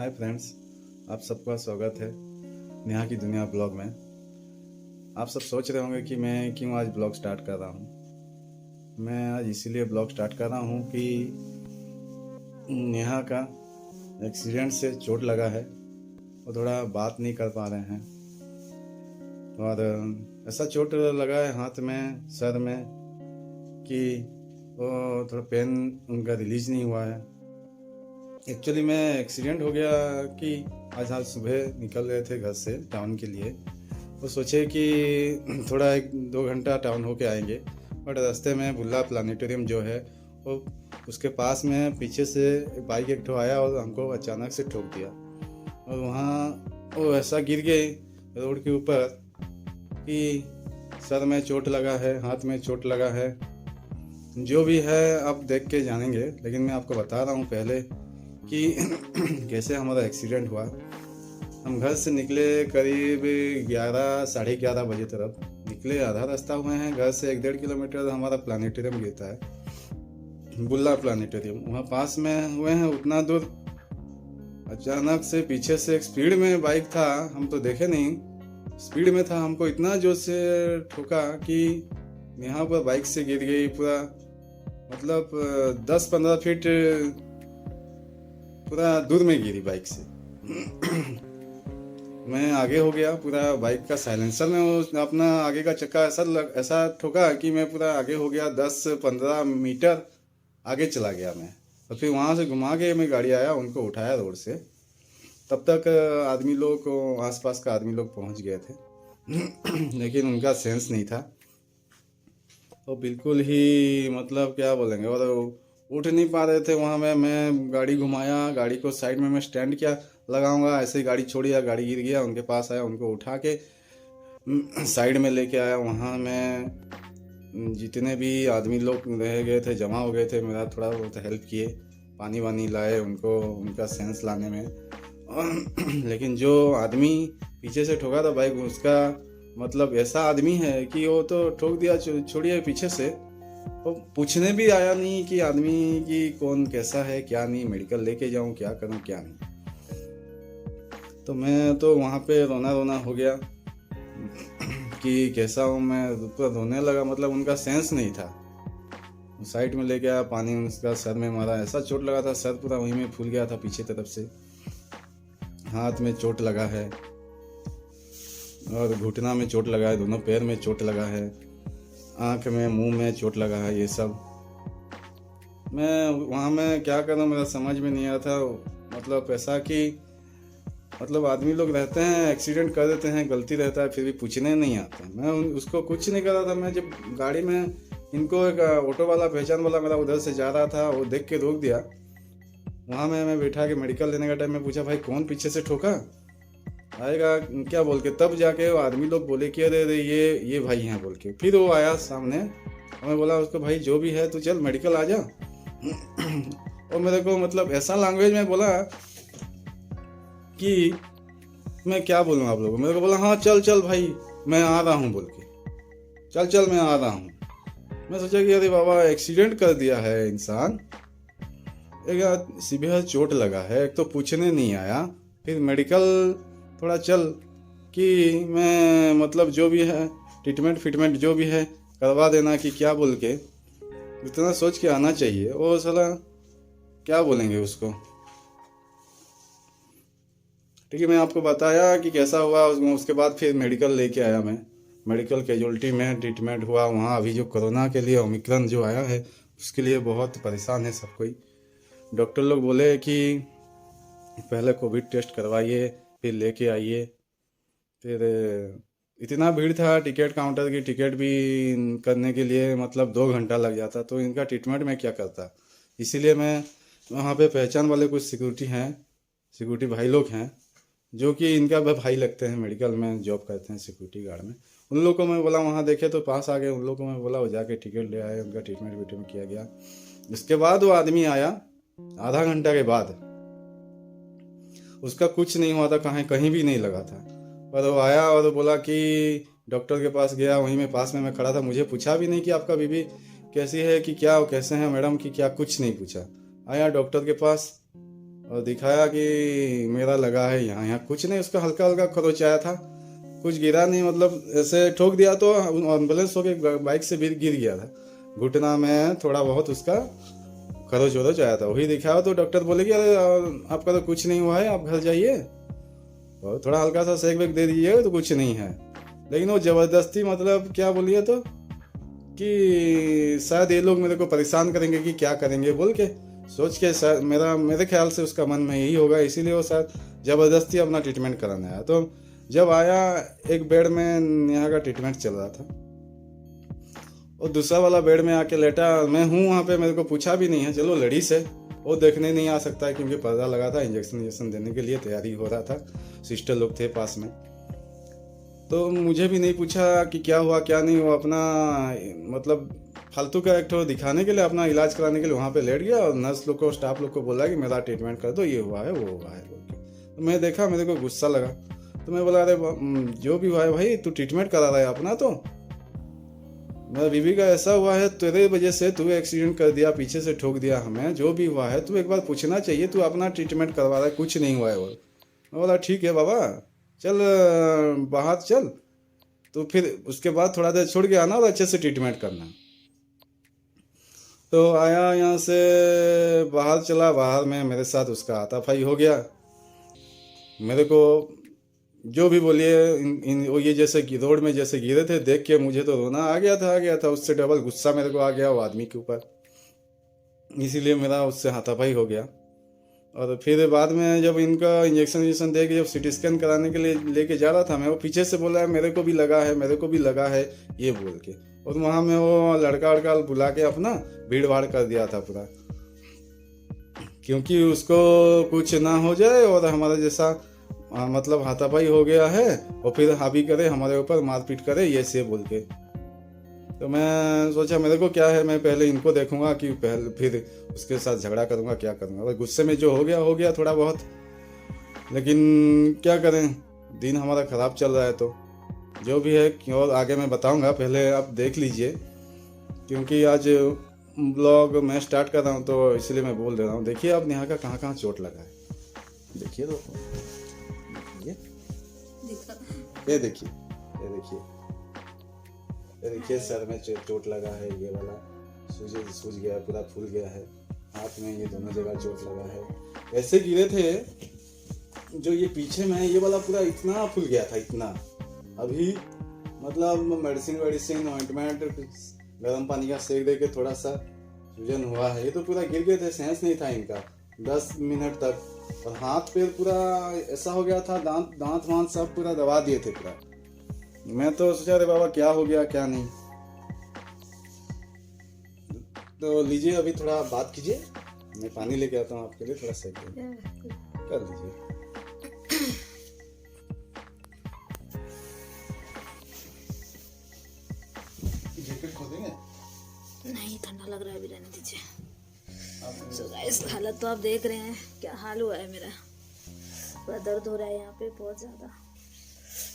Hi friends, आप सबका स्वागत है नेहा की दुनिया ब्लॉग में। आप सब सोच रहे होंगे कि मैं क्यों आज ब्लॉग स्टार्ट कर रहा हूँ। मैं आज इसीलिए ब्लॉग स्टार्ट कर रहा हूँ कि नेहा का एक्सीडेंट से चोट लगा है। वो थोड़ा बात नहीं कर पा रहे हैं और ऐसा चोट लगा है हाथ में, सर में, कि वो थोड़ा पेन उनका रिलीज नहीं हुआ है। एक्चुअली मैं एक्सीडेंट हो गया कि आज सुबह निकल रहे थे घर से टाउन के लिए। वो सोचे कि थोड़ा 1-2 घंटा टाउन होके आएंगे, बट रास्ते में बुल्ला प्लानिटोरियम जो है वो उसके पास में पीछे से बाइक एक ठो आया और हमको अचानक से ठोक दिया। और वहाँ वो ऐसा गिर गए रोड के ऊपर कि सर में चोट लगा है, हाथ में चोट लगा है। जो भी है आप देख के जानेंगे, लेकिन मैं आपको बता रहा हूँ पहले कि कैसे हमारा एक्सीडेंट हुआ। हम घर से निकले करीब 11-11:30 बजे तरफ निकले। आधा रास्ता हुए हैं घर से, 1-1.5 किलोमीटर हमारा प्लानिटोरियम गिरता है, बुल्ला प्लानिटोरियम, वहाँ पास में हुए हैं। उतना दूर अचानक से पीछे से एक स्पीड में बाइक था, हम तो देखे नहीं, स्पीड में था, हमको इतना जोर से ठोका कि यहाँ पर बाइक से गिर गई। पूरा मतलब 10-15 फीट पूरा दूर में गिरी बाइक से। मैं आगे हो गया, पूरा बाइक का साइलेंसर में अपना आगे का चक्का ऐसा ठोका कि मैं पूरा आगे हो गया, 10-15 मीटर आगे चला गया मैं। और फिर वहाँ से घुमा के मैं गाड़ी आया, उनको उठाया रोड से। तब तक आदमी लोग, आसपास का आदमी लोग पहुँच गए थे। लेकिन उनका सेंस नहीं था, तो बिल्कुल ही मतलब क्या बोलेंगे, और उठ नहीं पा रहे थे। वहाँ मैं गाड़ी घुमाया, गाड़ी को साइड में मैं स्टैंड क्या लगाऊंगा, ऐसे ही गाड़ी छोड़ी, या गाड़ी गिर गया, उनके पास आया, उनको उठा के साइड में लेके आया। वहाँ मैं जितने भी आदमी लोग रह गए थे, जमा हो गए थे, मेरा थोड़ा बहुत हेल्प किए, पानी वानी लाए उनको, उनका सेंस लाने में। लेकिन जो आदमी पीछे से ठोका था बाइक, उसका मतलब ऐसा आदमी है कि वो तो ठोक दिया, छोड़िए पीछे से, वो पूछने भी आया नहीं कि आदमी की कौन कैसा है क्या नहीं, मेडिकल लेके जाऊं, क्या करूं क्या नहीं। तो मैं तो वहाँ पे रोना रोना हो गया कि कैसा हूँ मैं, पूरा रोने लगा। मतलब उनका सेंस नहीं था। साइड में लेके आया, पानी उसका सर में मारा, ऐसा चोट लगा था, सर पूरा वहीं में फूल गया था पीछे तरफ से। हाथ में चोट लगा है और घुटना में चोट लगा है, दोनों पैर में चोट लगा है, आँख में, मुंह में चोट लगा है। ये सब मैं वहाँ में क्या करूँ, मेरा समझ में नहीं आया था। मतलब ऐसा कि मतलब आदमी लोग रहते हैं, एक्सीडेंट कर देते हैं, गलती रहता है, फिर भी पूछने नहीं आते। मैं उसको कुछ नहीं कर रहा था। मैं जब गाड़ी में इनको, एक ऑटो वाला पहचान वाला मेरा उधर से जा रहा था, वो देख के रोक दिया। वहाँ मैं बैठा के मेडिकल लेने का टाइम में पूछा, भाई कौन पीछे से ठोका, आएगा क्या बोल के, तब जाके वो आदमी लोग बोले कि अरे अरे ये भाई हैं बोल के। फिर वो आया सामने, मैं बोला उसको, भाई जो भी है तू चल मेडिकल आ जा। और मेरे को मतलब ऐसा लैंग्वेज में बोला कि मैं क्या बोलूँ आप लोगों को। मेरे को बोला हाँ चल चल भाई मैं आ रहा हूँ बोल के, चल चल मैं आ रहा हूँ। मैं सोचा कि अरे बाबा एक्सीडेंट कर दिया है इंसान, एक सीवियर चोट लगा है, एक तो पूछने नहीं आया, फिर मेडिकल थोड़ा चल कि मैं मतलब जो भी है ट्रीटमेंट जो भी है करवा देना कि क्या बोल के, इतना सोच के आना चाहिए। वो साला क्या बोलेंगे उसको। ठीक है, मैं आपको बताया कि कैसा हुआ। उसके बाद फिर मेडिकल लेके आया मैं, मेडिकल कैजुअल्टी में ट्रीटमेंट हुआ वहाँ। अभी जो कोरोना के लिए ओमिक्रॉन जो आया है, उसके लिए बहुत परेशान है सब कोई। डॉक्टर लोग बोले कि पहले कोविड टेस्ट करवाइए, फिर लेके आइए। फिर इतना भीड़ था, टिकट काउंटर की टिकट भी करने के लिए मतलब 2 घंटा लग जाता, तो इनका ट्रीटमेंट मैं क्या करता। इसीलिए मैं वहाँ पे पहचान वाले कुछ सिक्योरिटी हैं, सिक्योरिटी भाई लोग हैं, जो कि इनका भाई लगते हैं, मेडिकल में जॉब करते हैं सिक्योरिटी गार्ड में। उन लोग को मैं बोला, वहाँ देखे तो पास आ गए, उन लोग को मैं बोला वो जाके टिकट ले आए, उनका ट्रीटमेंट किया गया। इसके बाद वो आदमी आया आधा घंटा के बाद, उसका कुछ नहीं हुआ था, कहीं भी नहीं लगा था। पर वो आया और बोला कि डॉक्टर के पास गया, वहीं में पास में मैं खड़ा था। मुझे पूछा भी नहीं कि आपका बीबी कैसी है, कि क्या कैसे हैं मैडम, कि क्या, कुछ नहीं पूछा। आया डॉक्टर के पास, और दिखाया कि मेरा लगा है यहाँ यहाँ कुछ नहीं, उसका हल्का हल्का खरोच आया था, कुछ गिरा नहीं, मतलब ऐसे ठोक दिया तो एम्बुलेंस होके बाइक से भी गिर गया था, घुटना में थोड़ा बहुत उसका खरोच वरोच आया था। वही दिखाया तो डॉक्टर बोले कि अरे आपका तो कुछ नहीं हुआ है, आप घर जाइए और थोड़ा हल्का सा सेक वेक दे दीजिएगा तो कुछ नहीं है। लेकिन वो जबरदस्ती, मतलब क्या बोलिए तो कि शायद ये लोग मेरे को परेशान करेंगे कि क्या करेंगे बोल के सोच के, शायद मेरे ख्याल से उसका मन में यही होगा, इसीलिए वो शायद ज़बरदस्ती अपना ट्रीटमेंट कराने आया। तो जब आया, एक बेड में नेहा का ट्रीटमेंट चल रहा था और दूसरा वाला बेड में आके लेटा, मैं हूँ वहाँ पे, मेरे को पूछा भी नहीं है, चलो लेडीज है वो देखने नहीं आ सकता है क्योंकि पर्दा लगा था, इंजेक्शन देने के लिए तैयारी हो रहा था, सिस्टर लोग थे पास में, तो मुझे भी नहीं पूछा कि क्या हुआ क्या नहीं हुआ, अपना मतलब फालतू का एक ठो दिखाने के लिए, अपना इलाज कराने के लिए वहाँ पे लेट गया और नर्स लोग को, स्टाफ लोग को बोला कि मेरा ट्रीटमेंट कर दो, ये हुआ है वो हुआ है बोल के। तो मैं देखा, मेरे को गुस्सा लगा, तो मैं बोला अरे जो भी हुआ है भाई, तू ट्रीटमेंट करा रहा है अपना, तो मेरा बीवी का ऐसा हुआ है, तेरे वजह से तू एक्सीडेंट कर दिया, पीछे से ठोक दिया हमें, जो भी हुआ है तू एक बार पूछना चाहिए, तू अपना ट्रीटमेंट करवा रहा है, कुछ नहीं हुआ है। वो मैं बोला ठीक है बाबा, चल बाहर चल, तो फिर उसके बाद थोड़ा देर छोड़ के आना और अच्छे से ट्रीटमेंट करना। तो आया यहाँ से बाहर चला, बाहर में मेरे साथ उसका हाथापाई हो गया। मेरे को जो भी बोलिए, वो ये जैसे कि रोड में जैसे गिरे थे, देख के मुझे तो रोना आ गया था, उससे डबल गुस्सा मेरे को आ गया वो आदमी के ऊपर, इसीलिए मेरा उससे हाथापाई हो गया। और फिर बाद में जब इनका इंजेक्शन दे के जब सीटी स्कैन कराने के लिए लेके जा रहा था मैं, वो पीछे से बोला है मेरे को भी लगा है, मेरे को भी लगा है, ये बोल के, और वहाँ में वो लड़का वड़का बुला के अपना भीड़ भाड़ कर दिया था पूरा, क्योंकि उसको कुछ ना हो जाए और हमारा जैसा मतलब हाथापाई हो गया है और फिर हावी करे हमारे ऊपर, मारपीट करे, ये से बोल के। तो मैं सोचा मेरे को क्या है, मैं पहले इनको देखूंगा कि पहले फिर उसके साथ झगड़ा करूंगा, क्या करूंगा, और गुस्से में जो हो गया थोड़ा बहुत, लेकिन क्या करें, दिन हमारा ख़राब चल रहा है। तो जो भी है और आगे मैं बताऊंगा, पहले आप देख लीजिए, क्योंकि आज ब्लॉग मैं स्टार्ट कर रहा हूँ तो इसलिए मैं बोल दे रहा हूँ। देखिए आप नेहा का कहाँ कहाँ चोट लगा है, देखिए तो, ये देखिए, ये देखिए, ये देखिए सर में चोट लगा है, ये वाला सूज गया, पूरा फूल गया है, हाथ में ये दोनों जगह चोट लगा है। ऐसे गिरे थे, जो ये पीछे में है ये वाला पूरा इतना फूल गया था, इतना। अभी मतलब मेडिसिन ऑइंटमेंट गर्म पानी का सेक दे के थोड़ा सा सूजन हुआ है। ये तो पूरा गिर गए थे, सेंस नहीं था इनका 10 मिनट तक, और हाथ पैर पूरा ऐसा हो गया था, दांत वांत सब पूरा दबा दिए थे पूरा। मैं तो सोचा अरे बाबा क्या हो गया क्या नहीं। तो लीजिए, अभी थोड़ा बात कीजिए, मैं पानी लेके आता हूँ आपके लिए, थोड़ा सेक कर लीजिए। जैकेट खोलेंगे? नहीं, ठंडा लग रहा है, अभी रहने दीजिए। सो गाइस, हालत तो आप देख रहे हैं क्या हाल हुआ है मेरा, पूरा दर्द हो रहा है यहाँ पे बहुत ज़्यादा,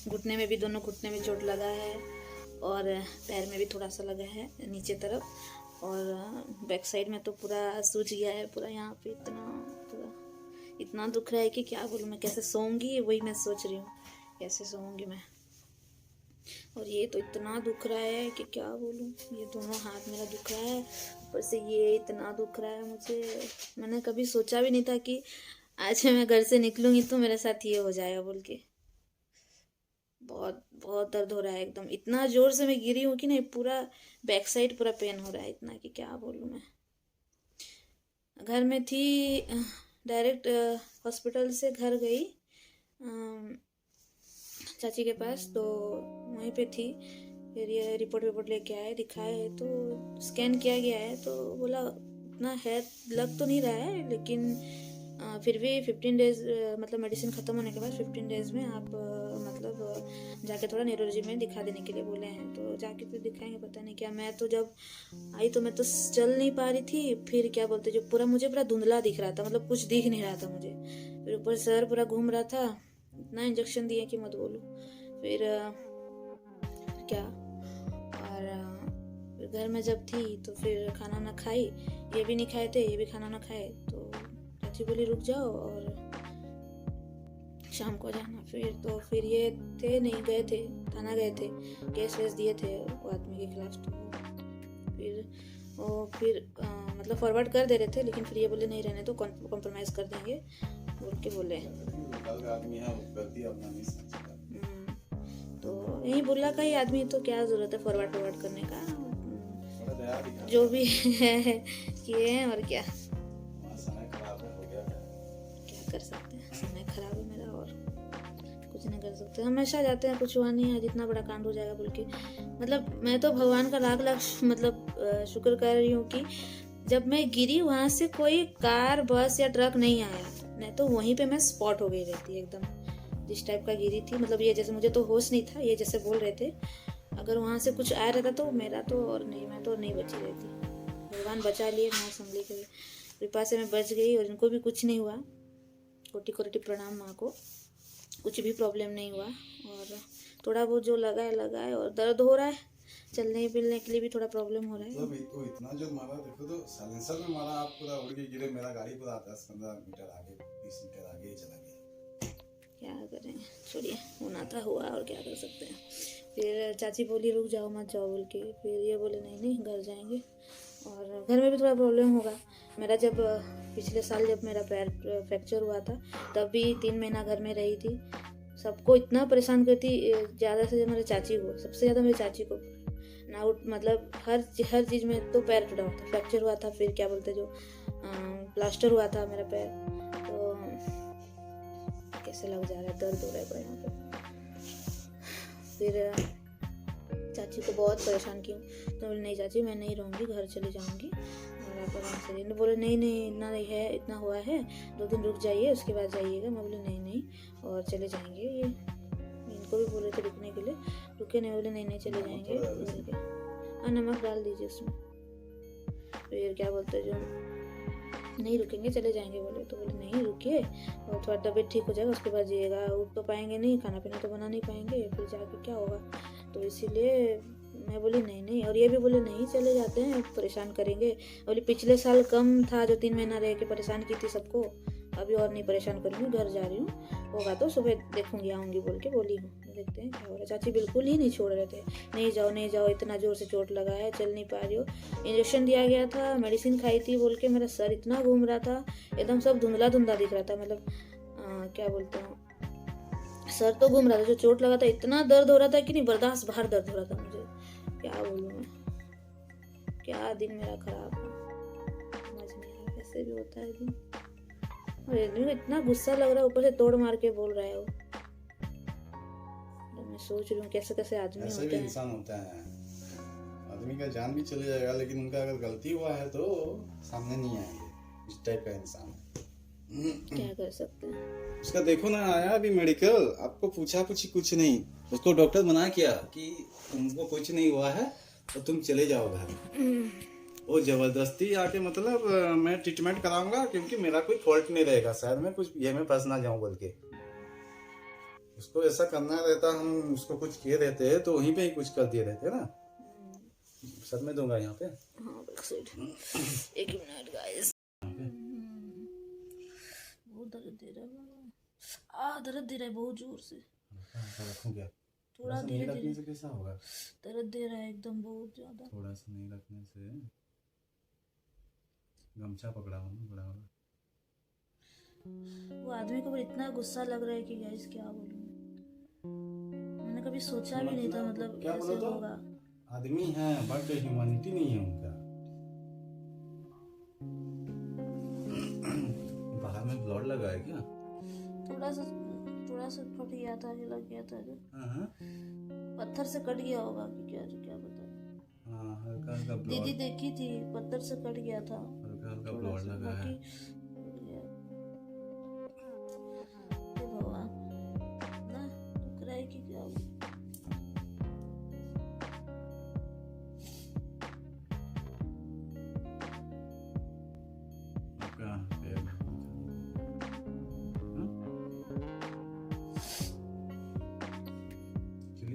घुटने में भी, दोनों घुटने में चोट लगा है और पैर में भी थोड़ा सा लगा है नीचे तरफ, और बैक साइड में तो पूरा सूज गया है पूरा, यहाँ पे इतना दुख रहा है कि क्या बोलूँ मैं, कैसे सोऊंगी वही मैं सोच रही हूँ, कैसे सोऊंगी मैं। और ये तो इतना दुख रहा है कि क्या बोलूँ, ये दोनों हाथ मेरा दुख रहा है, ऊपर से ये इतना दुख रहा है मुझे। मैंने कभी सोचा भी नहीं था कि आज मैं घर से निकलूंगी तो मेरे साथ ये हो जाएगा बोल के। बहुत बहुत दर्द हो रहा है एकदम, इतना जोर से मैं गिरी हूँ कि नहीं, पूरा बैक साइड पूरा पेन हो रहा है इतना कि क्या बोलूँ मैं। घर में थी, डायरेक्ट हॉस्पिटल से घर गई चाची के पास, तो वहीं पे थी, फिर ये रिपोर्ट लेके आए, दिखाए तो स्कैन किया गया है, तो बोला उतना है लग तो नहीं रहा है, लेकिन फिर भी 15 डेज मतलब मेडिसिन ख़त्म होने के बाद 15 डेज में आप मतलब जाके थोड़ा न्यूरोलॉजी में दिखा देने के लिए बोले हैं। तो जाके फिर दिखाएंगे, पता नहीं क्या। मैं तो जब आई तो मैं तो चल नहीं पा रही थी, फिर क्या बोलते जो पूरा मुझे पूरा धुंधला दिख रहा था, मतलब कुछ दिख नहीं रहा था मुझे, फिर ऊपर सर पूरा घूम रहा था, इतना इंजेक्शन दिए कि मत बोलो। फिर क्या, और घर में जब थी तो फिर खाना ना खाई, ये भी नहीं खाए थे, ये भी खाना ना खाए, तो चाची बोली रुक जाओ और शाम को जाना। फिर ये थे नहीं, गए थे थाना, गए थे, केस वेस दिए थे वो आदमी के खिलाफ। तो फिर मतलब फॉरवर्ड कर दे रहे थे, लेकिन फिर ये बोले नहीं रहने तो कॉम्प्रोमाइज़ कर देंगे बोल के बोले। आदमी है वो गलती अपना नहीं समझता। तो यही बुल्ला का ही आदमी, तो क्या ज़रूरत है फॉरवर्ड करने का। थोड़ा दया दिखा। जो भी है किए हैं, और क्या समय खराब है, हो गया क्या कर सकते हैं। समय खराब है मेरा और कुछ नहीं कर सकते। हमेशा जाते हैं कुछ हुआ नहीं है, जितना बड़ा कांड हो जाएगा बोल के। मतलब मैं तो भगवान का लाख लाख मतलब शुक्र कर रही हूँ कि जब मैं गिरी वहाँ से कोई कार बस या ट्रक नहीं आया, नहीं तो वहीं पे मैं स्पॉट हो गई रहती एकदम। जिस टाइप का गिरी थी, मतलब ये जैसे, मुझे तो होश नहीं था, ये जैसे बोल रहे थे, अगर वहाँ से कुछ आया रहता तो मेरा तो और नहीं, मैं तो नहीं बची रहती। भगवान बचा लिए, माँ संभली के कृपा से मैं बच गई और इनको भी कुछ नहीं हुआ। कोटि कोटि प्रणाम माँ को, कुछ भी प्रॉब्लम नहीं हुआ। और थोड़ा बहुत जो लगा है और दर्द हो रहा है, चलने फिरने के लिए भी थोड़ा प्रॉब्लम हो रहा है। मतलब तो इतना जो मारा, देखो तो साइलेंसर में मारा, आप पूरा उड़ के गिरे, मेरा गाड़ी पूरा 10-15 मीटर आगे, 20 मीटर आगे ही चला गया। क्या करें, छोड़िए, होना था हुआ, और क्या कर सकते हैं। फिर चाची बोली रुक जाओ मत जाओ बोल के, फिर ये बोले नहीं घर जाएंगे। और घर में भी थोड़ा प्रॉब्लम होगा। मेरा जब पिछले साल जब मेरा पैर फ्रैक्चर हुआ था, तब भी 3 महीना घर में रही थी। सबको इतना परेशान करती, ज़्यादा से मेरे चाची को, सबसे ज़्यादा मेरी चाची को ना मतलब हर चीज़ में। तो पैर टूटा हुआ था, फ्रैक्चर हुआ था, फिर क्या बोलते जो प्लास्टर हुआ था मेरा पैर, तो कैसे लग जा रहा है, दर्द हो रहा है बड़ा यहाँ पे। फिर चाची को बहुत परेशान की, तो बोले नहीं चाची मैं नहीं रहूँगी, घर चली जाऊँगी और आप आराम से रहिए। बोले नहीं इतना नहीं है, इतना हुआ है, 2 दिन रुक जाइए उसके बाद जाइएगा। मैं बोले नहीं और चले जाएंगे। ये इनको भी बोले थे रुकने के लिए, रुके नहीं, बोले नहीं चले जाएंगे बोल के। हाँ नमक डाल दीजिए उसमें। फिर क्या बोलते जो नहीं रुकेंगे चले जाएंगे बोले, तो बोले नहीं रुकिए और थोड़ा तबीयत ठीक हो जाएगा उसके बाद जाइएगा। उठ तो पाएंगे नहीं, खाना पीना तो बना नहीं पाएंगे, फिर जाके क्या होगा। तो इसीलिए मैं बोली नहीं। और ये भी बोले नहीं चले जाते हैं, परेशान करेंगे। बोले पिछले साल कम था जो 3 महीना रह के परेशान की थी सबको, अभी और नहीं परेशान करूँगी, घर जा रही हूँ, होगा तो सुबह देखूंगी आऊँगी बोल के बोली हूँ। देखते हैं क्या हो रहा है। चाची बिल्कुल ही नहीं छोड़ रहे थे, नहीं जाओ, इतना जोर से चोट लगा है, चल नहीं पा रही हो। इंजेक्शन दिया गया था, मेडिसिन खाई थी बोल के मेरा सर इतना घूम रहा था, एकदम सब धुंधला दिख रहा था। मतलब क्या बोलते हैं, सर तो घूम रहा था, जो चोट लगा था इतना दर्द हो रहा था कि नहीं बर्दाश्त बाहर दर्द हो रहा था मुझे। क्या बोलूँ मैं, क्या दिन मेरा खराब है, समझ नहीं आ रहा। ऐसे भी होता है दिन। और इतना गुस्सा लग रहा है, ऊपर से तोड़ मार के बोल रहा है वो। तो मैं सोच रही हूँ कैसे आदमी ऐसे होते भी हैं। इंसान होता है, आदमी का जान भी चले जाएगा, लेकिन उनका अगर गलती हुआ है तो सामने नहीं आएंगे। इस टाइप का इंसान क्या कर सकते हैं। उसका देखो ना, आया अभी मेडिकल, आपको पूछा कुछ नहीं, उसको डॉक्टर मना किया कि तुमको कुछ नहीं हुआ है तो तुम चले जाओ घर। वो जबरदस्ती आके मतलब मैं ट्रीटमेंट कराऊंगा क्योंकि मेरा कोई फॉल्ट नहीं रहेगा, शायद मैं कुछ ये में फंस ना जाऊं बोल के। उसको ऐसा करना रहता, हम उसको कुछ किए रहते तो वहीं पे ही कुछ कर दिए रहते ना। सर में दूंगा यहाँ पे। हाँ बैक साइड। एक मिनट गाइस, बहुत दर्द दे रहा है, दर्द दे रहा है बहुत जोर से। रखूं क्या? थोड़ा नहीं रखने से कैसा होगा? दर्द दे रहा है एकदम बहुत ज्यादा। थोड़ा सा नहीं रखने से, गमछा पकड़ा हो ना बड़ा वाला। वो आदमी को इतना गुस्सा लग रहा है कि गाइस क्या बोलूं, मैंने कभी सोचा भी नहीं था मतलब ऐसे होगा। आदमी है बट ह्यूमैनिटी नहीं है उनका। बाहर में ब्लड लगा है क्या? थोड़ा सा फट गया था, लग गया था जो पत्थर से कट गया होगा कि क्या पता। हाँ हल्का हल्का ब्लड, दीदी देखी थी, पत्थर से कट गया था, हल्का हल्का ब्लड लगा है। भगवान ना रुक रहा है कि क्या।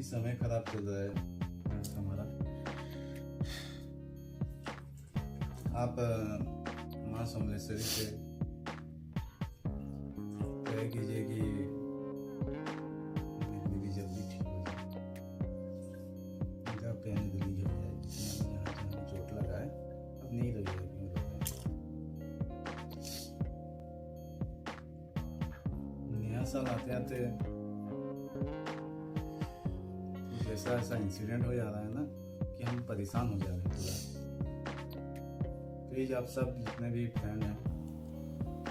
समय खराब चल रहा है हमारा। आप माँ समलेश्वरी से प्रे कीजिए कि मेरी बीवी जल्दी ठीक हो जाए, इनका पेन रिलीज हो जाए, जितना भी जहाँ जहाँ चोट लगा है अब नहीं लगेगा। क्यों लगा नया साल आते आते कुछ ऐसा इंसिडेंट हो जा रहा है ना कि हम परेशान हो जा रहे हैं पूरा। प्लीज आप सब जितने भी फ्रेंड हैं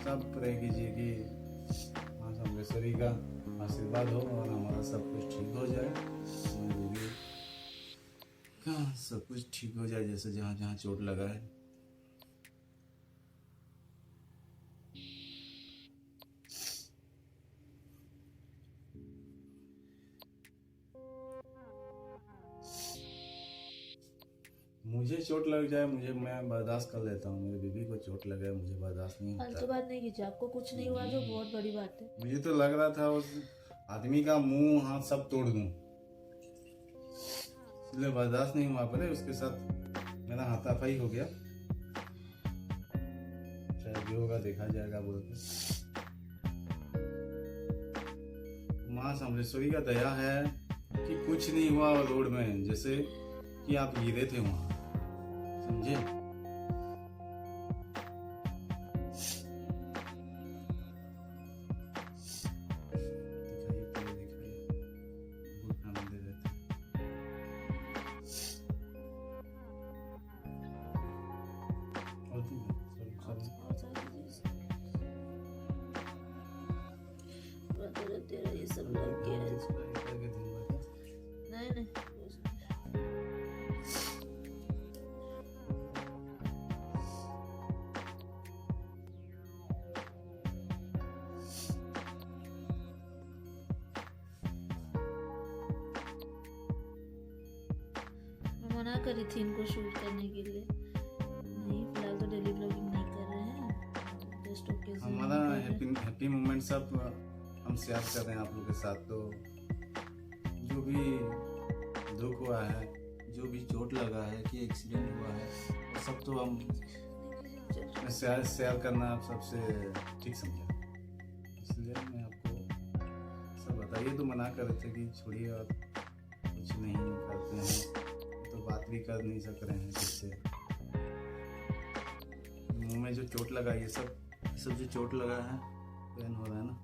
सब प्रे कीजिए कि माँ सम्मेश्वरी का आशीर्वाद हो और हमारा सब कुछ ठीक हो जाए, हमारी बीवी का सब कुछ ठीक हो जाए, जैसे जहाँ जहाँ चोट लगा है। मुझे चोट लग जाए मैं बर्दाश्त कर लेता हूँ, मेरी बीवी को चोट लगे मुझे बर्दाश्त नहीं फालतू होता। बात नहीं कीजिए, आपको कुछ नहीं हुआ जो बहुत बड़ी बात है। मुझे तो लग रहा था उस आदमी का मुंह हाथ सब तोड़ दूं, इसलिए बर्दाश्त नहीं हुआ। पड़े उसके साथ मेरा हाथापाई हो गया, शायद जो होगा देखा जाएगा बोल के। माँ सम्मेश्वरी का दया है कि कुछ नहीं हुआ रोड में, जैसे कि आप गिरे थे वहां, समझे। तेरा ये सब लग गया है। नहीं नहीं मैं मना करी थी इनको शूट करने के लिए, नहीं फिलहाल तो डेली ब्लॉगिंग नहीं कर रहे हैं, जस्ट ओकेजनली हमारा हैप्पी मोमेंट सब हम शेयर कर रहे हैं आप लोग के साथ। तो जो भी दुख हुआ है, जो भी चोट लगा है कि एक्सीडेंट हुआ है, वो सब तो हम शेयर करना आप सबसे ठीक समझा, इसलिए मैं आपको सब बताइए। तो मना कर रहे थे कि छोड़िए आप कुछ नहीं करते हैं, तो बात भी कर नहीं सक रहे हैं जिससे मुंह में जो चोट लगा, ये सब जो चोट लगा है पेन हो रहा है ना,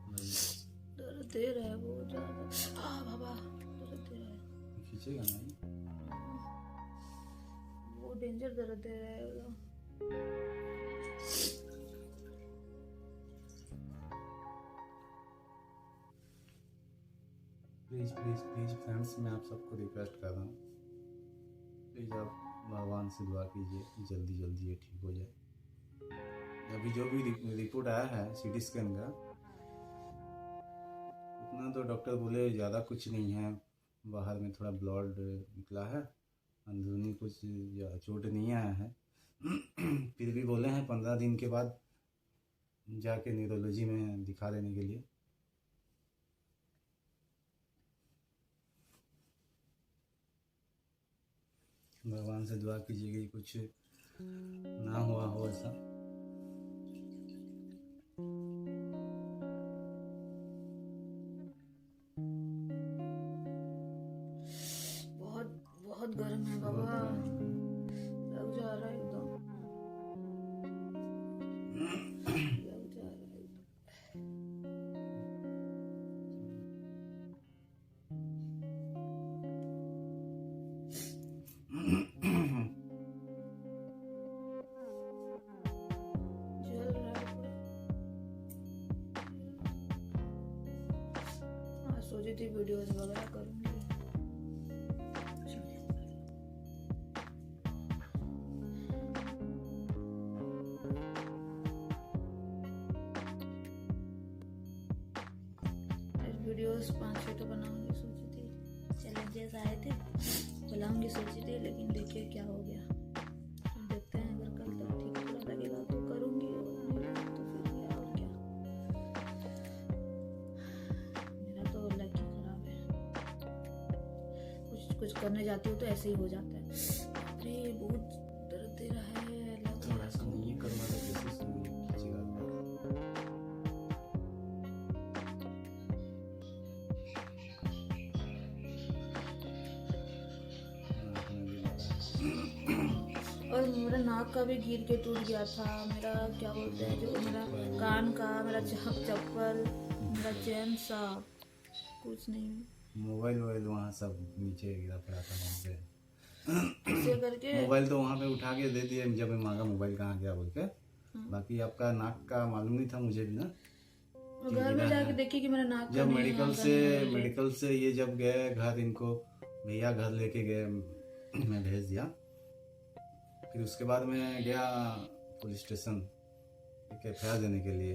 दर्द दे रहा है बहुत ज्यादा। बाबा दर्द दे रहा है, खींचेगा नहीं, वो डेंजर दर्द दे रहा है वो। प्लीज प्लीज प्लीज फ्रेंड्स, मैं आप सबको रिक्वेस्ट कर रहा हूँ, प्लीज आप भगवान से दुआ कीजिए कि जल्दी जल्दी ये ठीक हो जाए। अभी जो भी रिपोर्ट आया है सीटी स्कैन का, उतना तो डॉक्टर बोले ज़्यादा कुछ नहीं है, बाहर में थोड़ा ब्लड निकला है, अंदरूनी कुछ चोट नहीं आया है। फिर भी बोले हैं 15 दिन के बाद जाके न्यूरोलॉजी में दिखा देने के लिए। भगवान से दुआ कीजिए कि कुछ ना हुआ हो ऐसा। बहुत बहुत गर्म है बाबा, लग जा रहा है एकदम, लग जा रहा है एकदम। जल रहा है पूरा। हाँ, सोची थी वीडियोस वगैरह करूंगी। वीडियोस 5-6 तो बनाऊंगी सोची थी, चैलेंजेस आए थे बनाऊंगी सोची थी, लेकिन देखिए क्या हो गया। हम देखते हैं, अगर कल तक ठीक थोड़ा लगेगा तो करूंगी, और नहीं लगा तो फिर क्या, और क्या। मेरा तो लक ही खराब है, कुछ करने जाती हूँ तो ऐसे ही हो जाता है। अरे बहुत दर्द दे रहा है, थोड़ा सा नहीं करना है, जैसे खींचेगा। मेरा नाक का भी गिर के टूट गया था, मेरा क्या बोलते हैं जो मेरा कान का, मेरा चप्पल, मेरा चैन, सब कुछ नहीं। मोबाइल वोबाइल वहाँ सब नीचे गिरा पड़ा था वहाँ पे। ऐसे करके मोबाइल तो वहाँ पे उठा के दे दिए जब मैं मांगा मोबाइल कहाँ गया बोल के। बाकी आपका नाक का मालूम नहीं था मुझे भी ना। घर में जाके देखी कि मेरा नाक का जब नहीं, मेडिकल से ये जब गए घर, इनको भैया घर लेके गए, मैं भेज दिया। फिर उसके बाद मैं गया पुलिस स्टेशन एक एफ देने के लिए।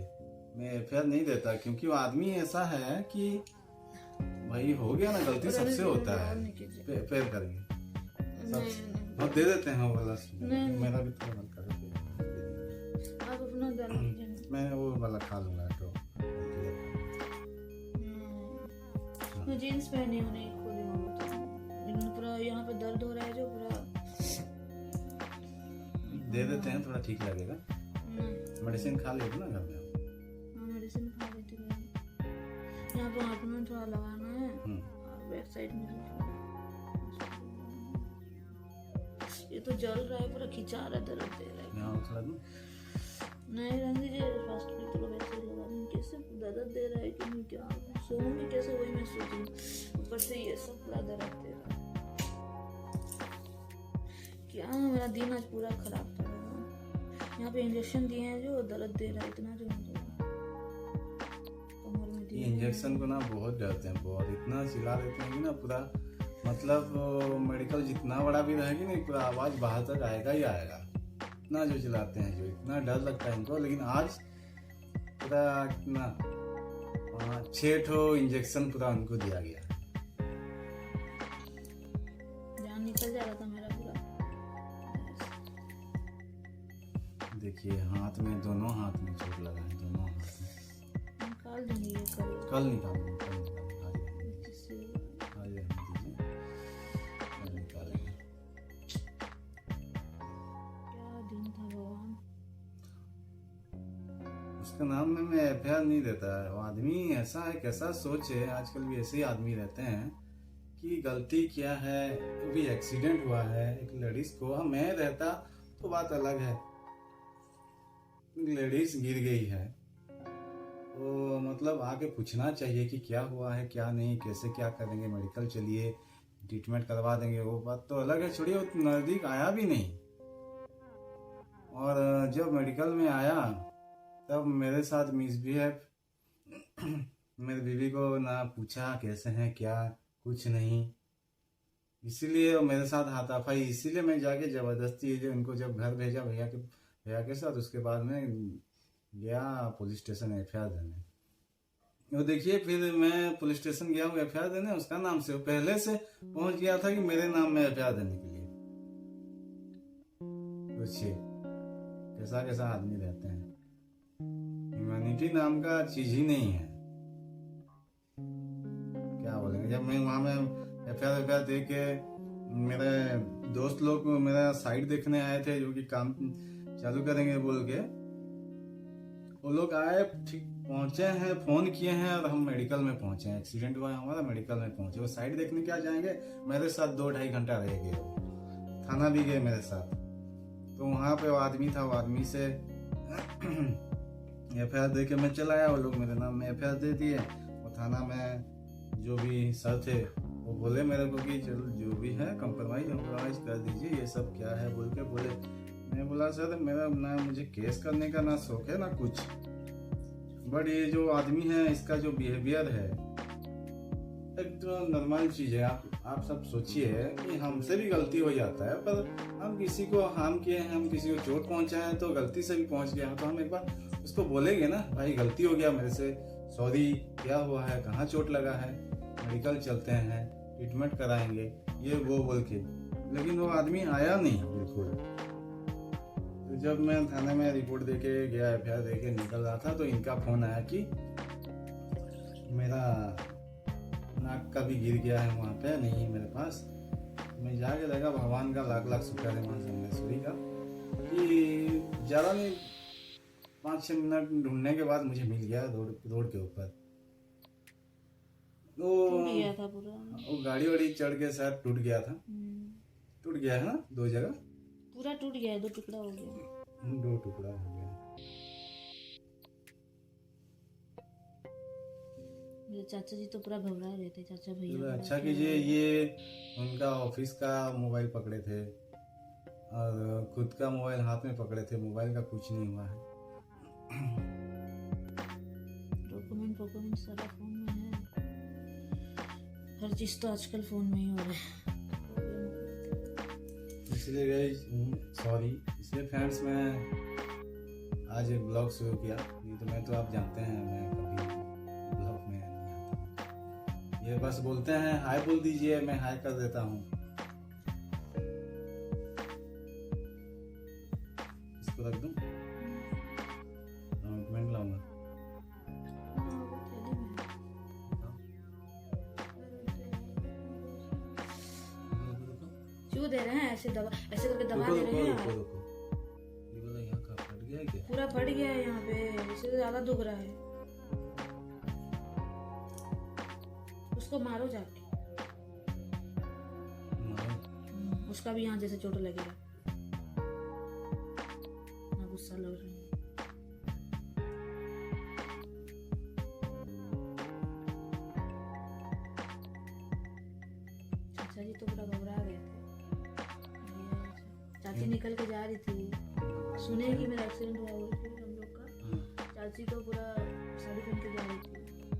मैं एफ नहीं देता क्योंकि वो आदमी ऐसा है कि भाई हो गया ना, गलती सबसे होता है, पैर करेंगे सब हम दे देते हैं वो वाला। मेरा भी थोड़ा हल्का आप अपना दर्द लीजिए। मैं वो वाला खा लूंगा तो। मैं जीन्स पहनी हूँ, नहीं खोली हूँ तो पूरा यहाँ पे दर्द हो रहा है जो पूरा। दे देते हैं, थोड़ा ठीक लगेगा। मेडिसिन खा लेते ना घर में। हाँ मेडिसिन खा लेती हूँ। यहाँ पे हाथ में थोड़ा लगाना है, बैक साइड में। ये तो जल रहा है, पूरा खिंचा रहा है, दर्द दे रहा है। यहाँ थोड़ा नहीं रहने दीजिए, फास्ट में तो वैसे ही लगा देंगे। कैसे दर्द दे रहा है कि नहीं, क्या सोऊंगी कैसे, वही मैं सोचूं। ऊपर से ये सब पूरा दर्द दे रहा है। क्या मेरा दिन आज पूरा खराब था। यहाँ पे इंजेक्शन दिए हैं जो दर्द दे रहा है इतना, जो कमर में दिए। इंजेक्शन को ना बहुत डरते हैं, बहुत इतना चिल्ला देते हैं कि ना पूरा, मतलब मेडिकल जितना बड़ा भी रहेगी ना, पूरा आवाज बाहर तक आएगा ही आएगा। इतना जो चिल्लाते हैं, जो इतना डर लगता है इनको। लेकिन आज पूरा कितना 6 ठो इंजेक्शन पूरा उनको दिया गया। जान निकल जा रहा था मेरा पूरा। देखिए हाथ में, दोनों हाथ में चोट लगा है, दोनों हाथ में। निकाल दूंगी ये कल निकालूंगा, कल निकालूंगा। उसका नाम में मैं एफ नहीं देता है। वो आदमी ऐसा है, कैसा सोच है, आजकल भी ऐसे ही आदमी रहते हैं कि गलती क्या है। अभी एक्सीडेंट हुआ है एक लेडीज को, हाँ मैं रहता तो बात अलग है। लेडीज गिर गई है, तो मतलब आके पूछना चाहिए कि क्या हुआ है क्या नहीं, कैसे क्या करेंगे, मेडिकल चलिए ट्रीटमेंट करवा देंगे, वो बात तो अलग है। छोड़िए, वो नजदीक आया भी नहीं। और जब मेडिकल में आया तब मेरे साथ मिसबिहेव, मेरी बीवी को ना पूछा कैसे हैं क्या, कुछ नहीं। इसीलिए मेरे साथ हाथापाई, इसीलिए मैं जाके जबरदस्ती जो इनको जब घर भेजा भैया के साथ, उसके बाद में गया पुलिस स्टेशन एफआईआर देने। वो देखिए, फिर मैं पुलिस स्टेशन गया हूँ एफआईआर देने उसका नाम से। वो पहले से पहुंच गया था कि मेरे नाम में एफआईआर देने के लिए। सोचिए कैसा कैसा आदमी रहते हैं। ह्यूमैनिटी नाम का चीज ही नहीं है, क्या बोलेंगे। जब मैं वहां में एफआईआर दे के, मेरे दोस्त लोग मेरा साइड देखने आए थे, जो कि काम चालू करेंगे बोल के, वो लोग आए, ठीक पहुंचे हैं, फोन किए हैं और हम मेडिकल में पहुंचे हैं। एक्सीडेंट हुआ है हमारा, मेडिकल में पहुंचे। वो साइड देखने क्या जाएंगे, मेरे साथ 2-2.5 घंटा रह गए। वो थाना भी गए मेरे साथ। तो वहां पे वो आदमी था, वो आदमी से एफआईआर दे के मैं चला आया। वो लोग मेरे नाम में एफआईआर दे दिए। वो थाना में जो भी सर थे वो बोले मेरे को कि चलो जो भी है कंप्रोमाइज कर दीजिए, ये सब क्या है बोल के बोले। मैं बोला सर मेरा ना मुझे केस करने का ना शौक है ना कुछ, बट ये जो आदमी है इसका जो बिहेवियर है एक तो नॉर्मल चीज है। आप सब सोचिए कि हमसे भी गलती हो जाता है, पर हम किसी को हार्म किए हैं, हम किसी को चोट पहुंचाए हैं, तो गलती से भी पहुंच गया तो हम एक बार उसको बोलेंगे ना, भाई गलती हो गया मेरे से, सॉरी, क्या हुआ है, कहाँ चोट लगा है, मेडिकल चलते हैं, ट्रीटमेंट कराएंगे, ये वो बोल के। लेकिन वो आदमी आया नहीं बिल्कुल। तो जब मैं थाने में रिपोर्ट देके गया, एफआईआर देके निकल रहा था, तो इनका फोन आया कि मेरा नाक का भी गिर गया है, वहाँ पे नहीं है मेरे पास। मैं जाके देखा, भगवान का लाख लाख शुक्र है मां चंदेश्वरी का कि ज़्यादा नहीं 5-6 मिनट ढूंढने के बाद मुझे मिल गया रोड के ऊपर। तो गया था पूरा, वो गाड़ी वाड़ी चढ़ के शायद टूट गया था। टूट गया है ना 2 जगह। पूरा टूट गया है, 2 टुकड़ा हो गया। 2 टुकड़ा हो गया। मेरे चाचा जी तो पूरा घबरा रहे थे, चाचा तो भैया। अच्छा कीजिए, ये उनका ऑफिस का मोबाइल पकड़े थे और खुद का मोबाइल हाथ में पकड़े थे, मोबाइल का कुछ नहीं हुआ है। डॉक्यूमेंट सारा फोन में है, हर चीज तो आजकल फोन में ही हो रहा है। इसलिए गाइस सॉरी, इसलिए फ्रेंड्स मैं आज एक ब्लॉग शुरू किया, नहीं तो मैं तो आप जानते हैं मैं कभी ब्लॉग में नहीं आता। ये बस बोलते हैं हाय बोल दीजिए, मैं हाय कर देता हूँ। इसको रख दूँ, कमेंट लाऊंगा। क्यों दे रहे हैं ऐसे दबा, ऐसे करके दबा दे रहे हैं। रुको, ये वाला यहाँ का फट गया है क्या? पूरा फट गया है यहाँ पे, इससे ज्यादा दुख रहा है। उसको मारो जाके, उसका भी यहाँ जैसे चोट लगेगा ना, गुस्सा लग रहा है। चाचा जी तो पूरा घबरा गए थे। चाची निकल के जा रही थी, सुने कि मेरा एक्सीडेंट हुआ बोल के हम लोग का। चाची तो पूरा साड़ी पहन के जा रही थी।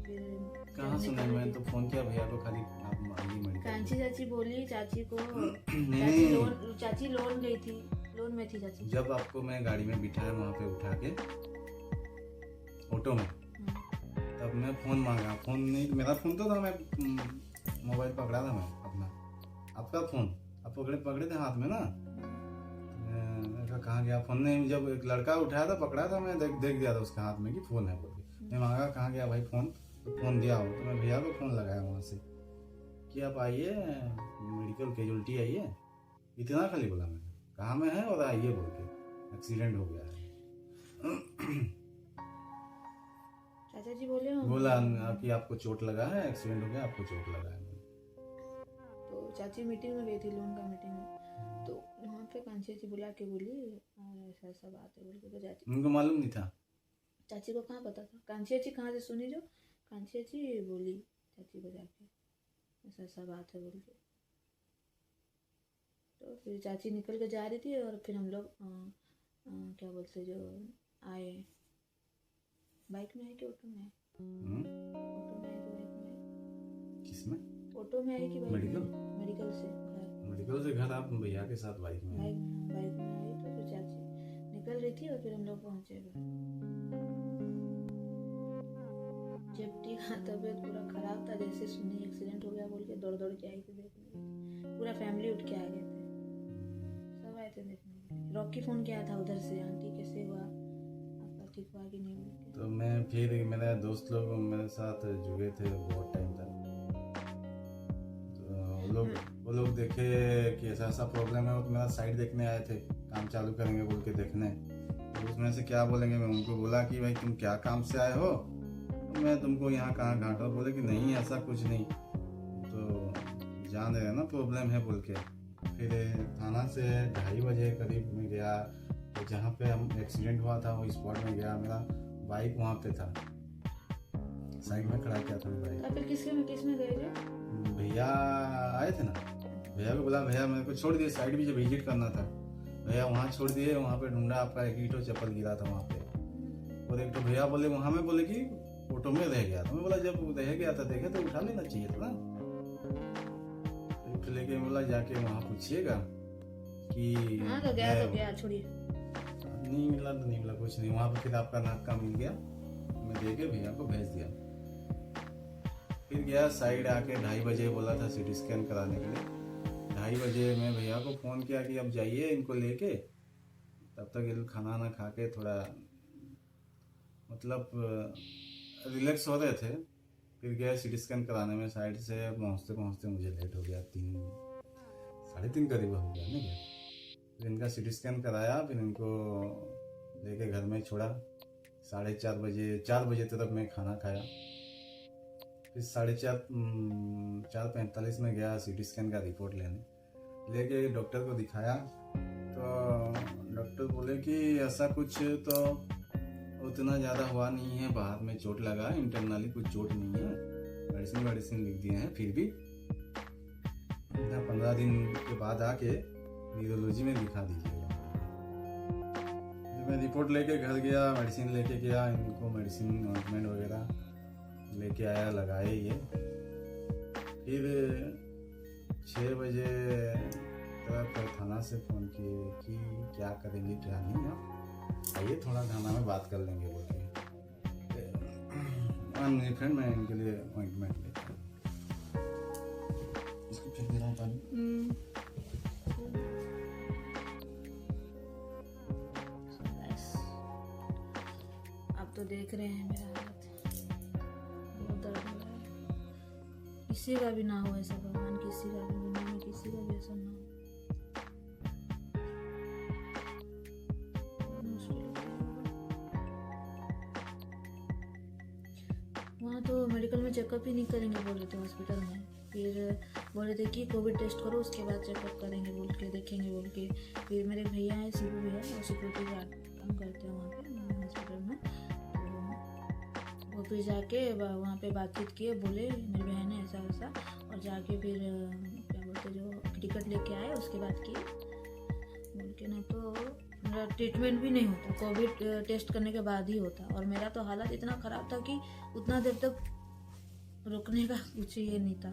फिर कहाँ सुना, मैं तो फोन किया भैया को, खाली आप मांगी मेडिकल। कांची चाची बोली चाची को, नहीं, चाची लोन गई थी, लोन में थी चाची। जब आपको मैं गाड़ी में बिठाया वहाँ पे उठा के ऑटो में, तब मैं फोन मांगा, फोन नहीं मेरा फोन तो था, मैं मोबाइल पकड़ा था मैं अपना, आपका फोन आप पकड़े थे हाथ में ना। मैं कहा कहाँ गया फोन, नहीं जब एक लड़का उठाया था पकड़ा था, मैं देख दिया था उसके हाथ में कि फोन है बोल के। मैं मांगा कहाँ गया भाई फोन, तो फोन दिया हो, तो मैं भैया को फोन लगाया वहाँ से कि आप आइए मेडिकल कैजुअल्टी आइए, इतना खाली बोला मैंने, कहाँ में है और आइए बोल के, एक्सीडेंट हो गया है। चाचा जी बोले बोला कि आपको चोट लगा है, एक्सीडेंट हो गया, आपको चोट लगा है। तो चाची मीटिंग में गई थी, लोन का मीटिंग में, तो वहाँ पे कांची चाची बुला के बोली और ऐसा ऐसा बात है बोल के। तो चाची, उनको मालूम नहीं था, चाची को कहाँ पता था, कांची चाची कहाँ से सुनी, जो कांची चाची बोली चाची को जाके ऐसा ऐसा बात है बोल के। तो फिर चाची निकल के जा रही थी और फिर हम लोग क्या बोलते जो आए, बाइक में है कि ऑटो में है? ऑटो में है कि बाइक में है? किसमें? ऑटो में है कि बाइक मेडिकल? में? मेडिकल से घर, मेडिकल से घर आप भैया के साथ बाइक में? बाइक में आई। तो फिर चाची निकल रही थी और फिर हम लोग पहुंचे घर। चिपटी का तबीयत पूरा खराब था, जैसे सुनी एक्सीडेंट हो गया बोल के दौड़ के आई थी देखने, पूरा फैमिली उठ के आ गए थे, सब आए थे देखने। रॉकी फोन किया था उधर से, आंटी कैसे हुआ आपका, ठीक हुआ कि नहीं बोल के। तो मैं फिर मेरे दोस्त लोग मेरे साथ जुड़े थे बहुत टाइम तक, तो वो लोग देखे कि ऐसा ऐसा प्रॉब्लम है, वो तो मेरा साइड देखने आए थे, काम चालू करेंगे बोल के देखने। तो उसमें से क्या बोलेंगे, मैं उनको बोला कि भाई तुम क्या काम से आए हो, तो मैं तुमको यहाँ कहाँ घाटा, बोले कि नहीं ऐसा कुछ नहीं, तो जान रहे ना प्रॉब्लम है बोल के। फिर थाना से 2:30 बजे करीब में गया, तो जहाँ पे हम एक्सीडेंट हुआ था वो स्पॉट में गया, मेरा बाइक वहाँ पे था, साइड में खड़ा किया था मैं बाइक। तो फिर किसमें गए थे? भैया आए थे ना, भैया को बोला भैया मेरे को छोड़ दिए, साइड भी जब विजिट करना था, भैया वहाँ छोड़ दिए, वहाँ पे ढूंढा, आपका एक ईंटो चप्पल गिरा था वहाँ पे, और एक तो भैया बोले वहाँ में बोले कि ऑटो में रह गया, तो मैं बोला जब रह गया था देखे तो उठा लेना चाहिए था ना। उठ लेके बोला जाके वहाँ पूछिएगा कि हाँ तो गया छोड़िए, नहीं मिला तो नहीं मिला, कुछ नहीं। वहाँ पे फिर आपका नाक का मिल गया, मैं दे के भैया को भेज दिया। फिर गया साइड आके 2:30 बजे बोला था सीटी स्कैन कराने के लिए। 2:30 बजे मैं भैया को फ़ोन किया कि अब जाइए इनको लेके, तब तक ये लोग खाना ना खा के थोड़ा मतलब रिलैक्स हो रहे थे। फिर गया सीटी स्कैन कराने में, साइड से पहुँचते पहुँचते मुझे लेट हो गया, 3-3:30 करीब हो गया ना क्या। फिर इनका सीटी स्कैन कराया, फिर इनको लेके घर में छोड़ा। 4:30 बजे 4 बजे तक मैं खाना खाया। फिर 4:45 में गया सीटी स्कैन का रिपोर्ट लेने, लेके डॉक्टर को दिखाया, तो डॉक्टर बोले कि ऐसा कुछ तो उतना ज़्यादा हुआ नहीं है, बाहर में चोट लगा, इंटरनली कुछ चोट नहीं है, मेडिसिन लिख दिए हैं। फिर भी 15 दिन के बाद आके न्यूरोलॉजी में दिखा दीजिएगा। मैं रिपोर्ट लेके घर गया, मेडिसिन लेके गया, इनको मेडिसिन ऑइंटमेंट वगैरह लेके आया, लगाए ये। फिर 6 बजे तक थाना से फ़ोन किए कि क्या करेंगे क्या नहीं, आप आइए थोड़ा थाना में बात कर लेंगे बोल के। फ्रेंड मैं इनके लिए अपॉइंटमेंट लेता हूँ। इसको फिर दे रहा हूँ पानी। आप तो देख रहे हैं मेरा हालत, बहुत दर्द हो रहा है। किसी का भी ना हो ऐसा, भगवान किसी का भी, दुनिया में किसी का भी ऐसा ना हो। वहाँ तो मेडिकल में चेकअप ही नहीं करेंगे बोल रहे थे हॉस्पिटल में। फिर बोल रहे थे कि कोविड टेस्ट करो, उसके बाद चेकअप करेंगे बोल के, देखेंगे बोल के। फिर मेरे भैया हैं, शिबू भैया, वो सिक्योरिटी गार्ड काम करते हैं वहाँ पे हॉस्पिटल में। तो वो फिर जाके वहाँ पे बातचीत किए, बोले मेरी बहन है ऐसा वैसा, और जाके फिर क्या बोलते जो टिकट लेके आए, उसके बाद किए बोल के। नहीं तो मेरा ट्रीटमेंट भी नहीं होता, कोविड टेस्ट करने के बाद ही होता। और मेरा तो हालत इतना ख़राब था कि उतना देर तक रुकने का कुछ ये नहीं था।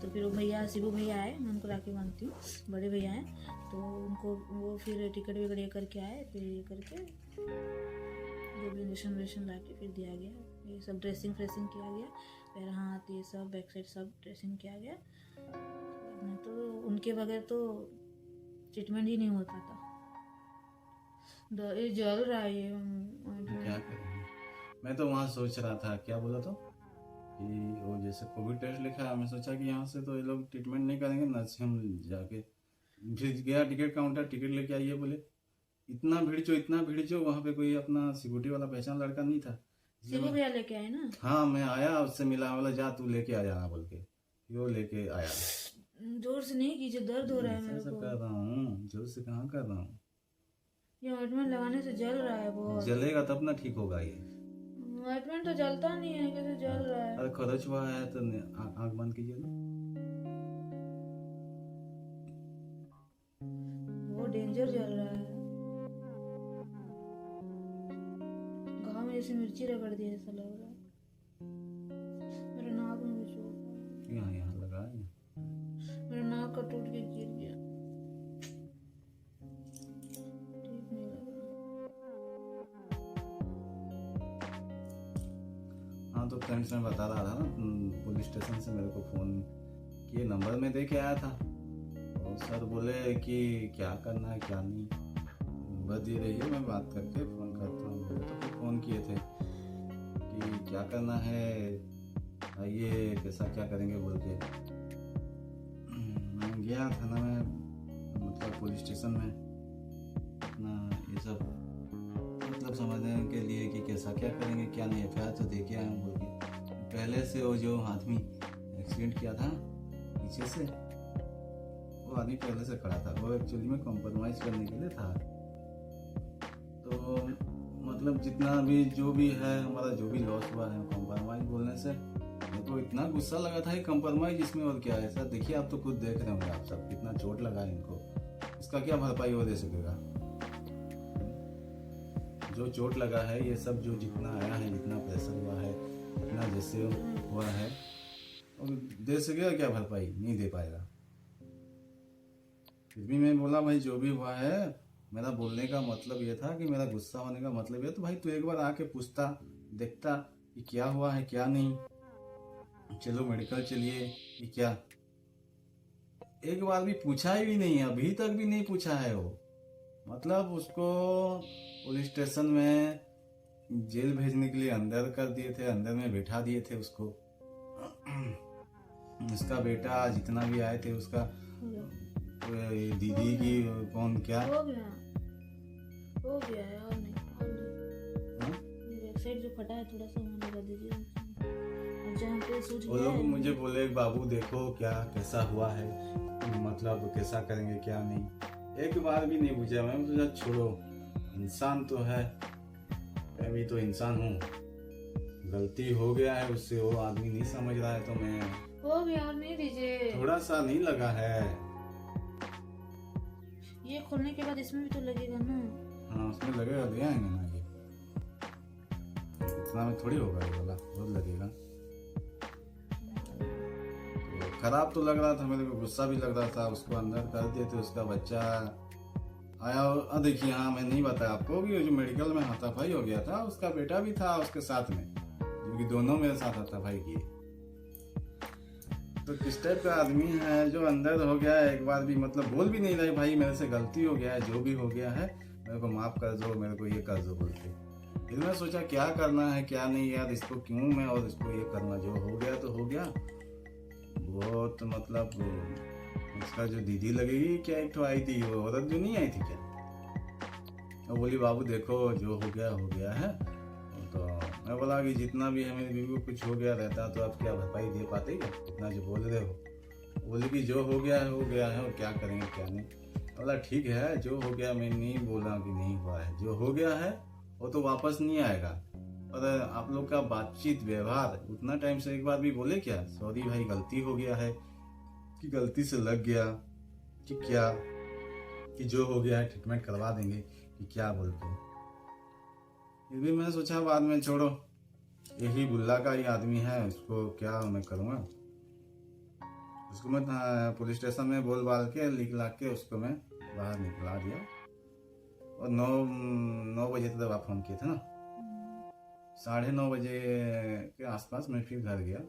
तो फिर वो भैया, शिबू भैया आए, मैं उनको राखी बांधती हूँ, बड़े भैया हैं, तो उनको वो फिर टिकट वगैरह ये करके आए। फिर ये करके जो भी इंजेक्शन वेक्शन ला के फिर दिया गया, ये सब ड्रेसिंग फ्रेसिंग किया गया, पैर हाथ ये सब बैक साइड सब ड्रेसिंग किया गया। नहीं तो उनके बगैर तो ट्रीटमेंट ही नहीं होता था। ये जल रहा है ये। क्या करेंगे? मैं तो वहाँ सोच रहा था, क्या बोला तो कि वो जैसे कोविड टेस्ट लिखा है, मैं सोचा कि यहाँ से तो ये लोग ट्रीटमेंट नहीं करेंगे, नर्सिंग होम जाके। फिर गया टिकट काउंटर, टिकट लेके आइए बोले। इतना भीड़ जो वहाँ पे कोई अपना सिक्योरिटी वाला पहचान लड़का नहीं था। शिबू भैया लेके आए ना। हाँ, मैं आया, उससे मिला, बोला जा तू लेके आ जाना बोल के, वो लेके आया। जोर से नहीं कीजिए, दर्द हो रहा है मेरे ऐसा को। कर रहा हूँ, जोर से कहाँ कर रहा हूँ। ये ऑइंटमेंट लगाने से जल रहा है बहुत। जलेगा तब ना ठीक होगा ये। ऑइंटमेंट तो जलता नहीं है, कैसे जल रहा है। अरे खरोच हुआ है तो आँख बंद कीजिए ना। वो डेंजर जल रहा है, घाव में जैसे मिर्ची रगड़ दी ऐसा लग रहा है। मेरे नाक में भी चोट है। यहाँ लगा है। मेरा नाक का टूट के गिर गया, ठीक नहीं लग रहा। हाँ, तो फ्रेंड्स में बता रहा था ना, पुलिस स्टेशन से मेरे को फ़ोन किए, नंबर में दे के आया था, और सर बोले कि क्या करना है क्या नहीं, नंबर दे रही मैं बात करके फ़ोन करता हूँ। तो फिर फ़ोन किए थे कि क्या करना है, आइए कैसा क्या करेंगे बोल के। मैं गया थाना में, मतलब पुलिस स्टेशन में, अपना ये सब मतलब समझने के लिए कि कैसा क्या करेंगे क्या नहीं। FIR तो दे के आए हूँ बोल के। पहले से वो जो आदमी एक्सीडेंट किया था पीछे से, वो आदमी पहले से खड़ा था, वो एक्चुअली में कॉम्प्रोमाइज़ करने के लिए था। तो मतलब जितना भी जो भी है हमारा, जो भी लॉस हुआ है कॉम्प्रोमाइज़ बोलने से, मेरे को इतना गुस्सा लगा था कि कॉम्प्रोमाइज़ इसमें और क्या है। सर देखिए, आप तो खुद देख रहे होंगे, आप सब कितना चोट लगा है इनको, इसका क्या भरपाई वो दे सकेगा। जो चोट लगा है, ये सब जो जितना आया है, जितना प्रेशर हुआ है, जितना जैसे हुआ है, और दे सकेगा क्या भरपाई? नहीं दे पाएगा। फिर भी मैं बोला भाई जो भी हुआ है, मेरा बोलने का मतलब ये था कि मेरा गुस्सा होने का मतलब ये तो भाई तू एक बार आके पूछता, देखता कि क्या हुआ है क्या नहीं, चलो मेडिकल चलिए कि क्या। एक बार भी पूछा ही नहीं, अभी तक भी नहीं पूछा है वो। मतलब उसको पुलिस स्टेशन में जेल भेजने के लिए अंदर कर दिए थे, अंदर में बैठा दिए थे उसको। उसका बेटा जितना भी आए थे, उसका दीदी की कौन क्या हो गया यार, नहीं बैक साइड जो फटा है थोड़ा सा वहाँ लगा दीजिए, और जहाँ पे सूज वो गया लोग है। मुझे बोले बाबू देखो क्या कैसा हुआ है, मतलब कैसा करेंगे क्या नहीं। एक बार भी नहीं पूछा। मैं सोचा छोड़ो, इंसान तो है, मैं भी तो इंसान हूँ। गलती हो गया है उससे, वो आदमी नहीं समझ रहा है तो मैं हो गया और नहीं दीजिए। थोड़ा सा नहीं लगा है। ये खोलने के बाद इसमें भी तो लगेगा ना। हाँ उसमें लगेगा, ले आएंगे ना ये, इतना में थोड़ी होगा ये वाला, बहुत लगेगा। तो खराब तो लग रहा था मेरे को, गुस्सा भी लग रहा था। उसको अंदर कर दिए थे, उसका बच्चा आया और देखिए, हाँ मैं नहीं बताया आपको कि जो मेडिकल में हाथापाई हो गया था, उसका बेटा भी था उसके साथ में, क्योंकि दोनों मेरे साथ हाथापाई किए। तो किस टाइप का आदमी है जो अंदर हो गया है, एक बार भी मतलब बोल भी नहीं रहे भाई मेरे से गलती हो गया है, जो भी हो गया है मेरे को माफ कर दो, मेरे को ये कर दो बोलते। फिर मैं सोचा क्या करना है क्या नहीं यार, इसको क्यों मैं और इसको ये करना, जो हो गया तो हो गया। बहुत मतलब उसका जो दीदी लगेगी क्या, एक तो आई थी वो औरत जो नहीं आई थी क्या, वो बोली बाबू देखो जो हो गया है। तो मैं बोला कि जितना भी है मेरी बीवी को कुछ हो गया रहता तो आप क्या भरपाई दे पाते क्या, इतना जो बोल रहे हो। बोले कि जो हो गया है और क्या करेंगे क्या नहीं। बोला ठीक है जो हो गया, मैं नहीं बोला कि नहीं हुआ है, जो हो गया है वो तो वापस नहीं आएगा। और आप लोग का बातचीत व्यवहार उतना टाइम से एक बार भी बोले क्या, सॉरी भाई गलती हो गया है, कि गलती से लग गया, कि क्या, कि जो हो गया है ट्रीटमेंट करवा देंगे, कि क्या बोलते हैं। फिर भी मैंने सोचा बाद में छोड़ो, यही बुल्ला का ही आदमी है, उसको क्या मैं करूँगा। उसको मैं पुलिस स्टेशन में बोल बाल के लिख ला के उसको मैं बाहर निकला दिया। और 9 बजे तक आप फोन किए थे ना, 9:30 बजे के आसपास मैं फिर घर गया।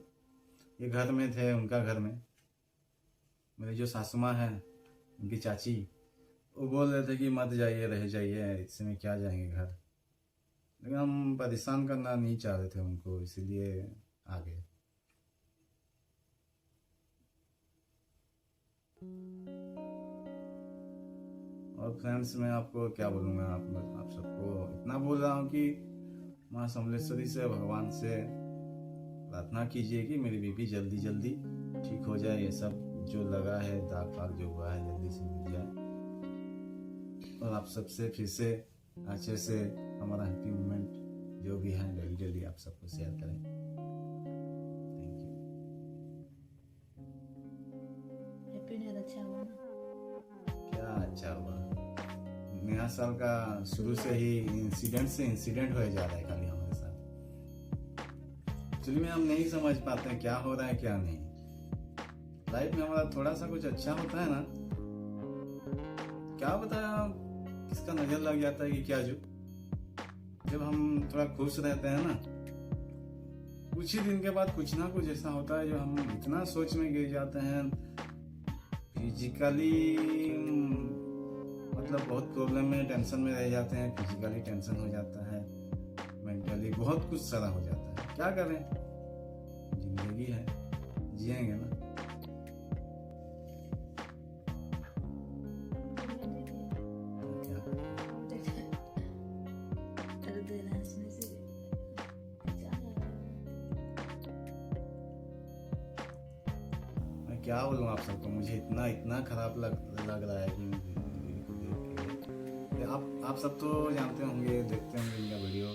ये घर में थे, उनका घर में मेरी जो सासू माँ है, उनकी चाची, वो बोल रहे थे कि मत जाइए, रह जाइए, इसमें क्या जाएंगे घर। लेकिन हम परेशान करना नहीं चाह रहे थे उनको, इसीलिए आ गए। और फ्रेंड्स मैं आपको क्या बोलूँगा, आप सबको इतना बोल रहा हूँ कि माँ समलेश्वरी से, भगवान से प्रार्थना कीजिए कि मेरी बीबी जल्दी जल्दी ठीक हो जाए, ये सब जो लगा है दाग फाग जो हुआ है जल्दी से मिट जाए। और आप सबसे फिर से अच्छे से हमारा हैप्पी मोमेंट जो भी है डेली आप सबको शेयर करें। Thank you. Happy new year अच्छा हुआ ना? क्या अच्छा हुआ, नया साल का शुरू से ही इंसिडेंट हो जा रहा है खाली हमारे साथ। एक्चुअली में हम नहीं समझ पाते हैं क्या हो रहा है क्या नहीं। लाइफ में हमारा थोड़ा सा कुछ अच्छा होता है ना, क्या बताया किसका नजर लग जाता है कि क्या, जो जब हम थोड़ा खुश रहते हैं ना, कुछ ही दिन के बाद कुछ ना कुछ ऐसा होता है जो हम इतना सोच में गिर जाते हैं। फिजिकली मतलब बहुत प्रॉब्लम में, टेंशन में रह जाते हैं, फिजिकली टेंशन हो जाता है, मेंटली बहुत कुछ सारा हो जाता है। क्या करें, जिंदगी है, जिएंगे ना। क्या बोलूँ आप सबको, मुझे इतना खराब लग रहा है कि आप सब तो जानते होंगे, देखते होंगे इनका वीडियो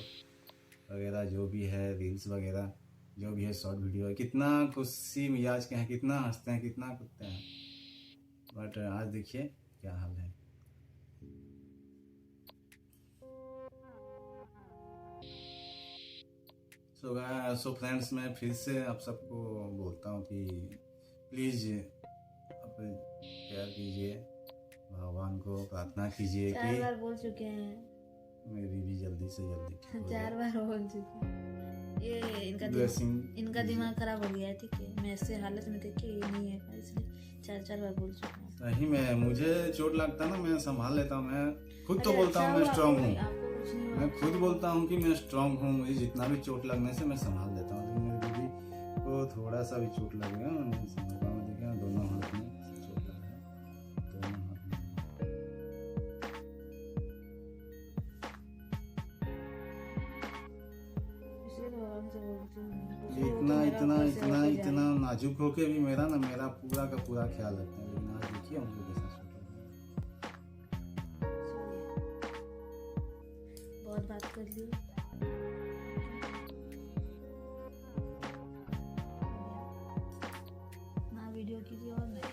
वगैरह जो भी है, रील्स वगैरह जो भी है, शॉर्ट वीडियो है, कितना खुशी मिजाज के हैं, कितना हंसते हैं, कितना कुत्ते हैं। बट आज देखिए क्या हाल है। सो फ्रेंड्स मैं फिर से आप सबको बोलता हूँ कि प्लीज़ आप प्यार कीजिए, भगवान को प्रार्थना कीजिए कि 4 बार बोल चुके हैं, मेरी बीवी जल्दी से जल्दी ठीक हो 4 बार बोल चुके हैं। ये ब्लेसिंग इनका दिमाग खराब हो गया है, ठीक है। मैं ऐसे हालत में देख के ये नहीं है, इसलिए 4 बार बोल चुके हैं। सही में मुझे चोट लगता ना, मैं संभाल लेता हूँ, मैं खुद तो अरे बोलता हूँ मैं स्ट्रांग हूँ, आपको कुछ नहीं मैं खुद बोलता हूँ कि मैं स्ट्रांग हूँ, मुझे जितना भी चोट लगने से मैं संभाल लेता हूँ। लेकिन मेरी बीवी को थोड़ा सा भी चोट लग गया, मैं संभाल पाऊँ। देखिए दोनों हाथ में चोट लगा है, दोनों हाथ में। इसलिए तो आराम से बोलती हूँ। इतना नाजुक होके भी मेरा पूरा का पूरा ख्याल रखते हैं। लेकिन आज देखिए उनको कैसा चोट लगा। बहुत बात कर ली। ना वीडियो कीजिए और नहीं